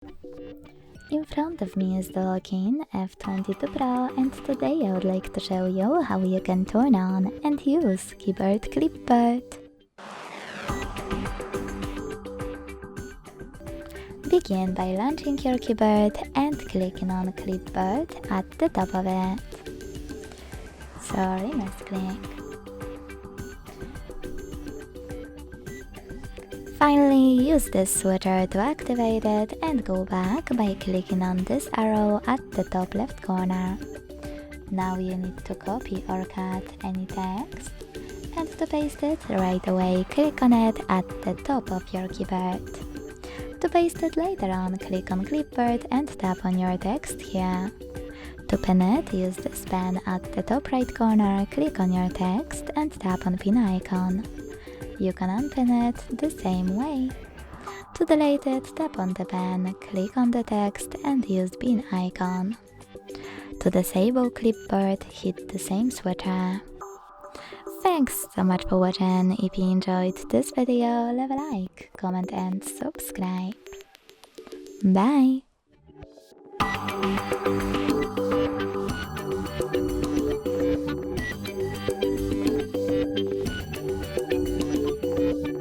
In front of me is the DUOQIN F22 Pro, and today I would like to show you how you can turn on and use keyboard Clipboard. Begin by launching your keyboard and clicking on Clipboard at the top of it. Sorry, misclick. Finally, use this switcher to activate it and go back by clicking on this arrow at the top left corner. Now you need to copy or cut any text, and to paste it right away, click on it at the top of your keyboard. To paste it later on, click on Clipboard and tap on your text here. To pin it, use this pen at the top right corner, click on your text and tap on pin icon. You can unpin it the same way. To delete it, tap on the pen, click on the text and use pin icon. To disable Clipboard, hit the same switcher. Thanks so much for watching. If you enjoyed this video, leave a like, comment and subscribe. Bye!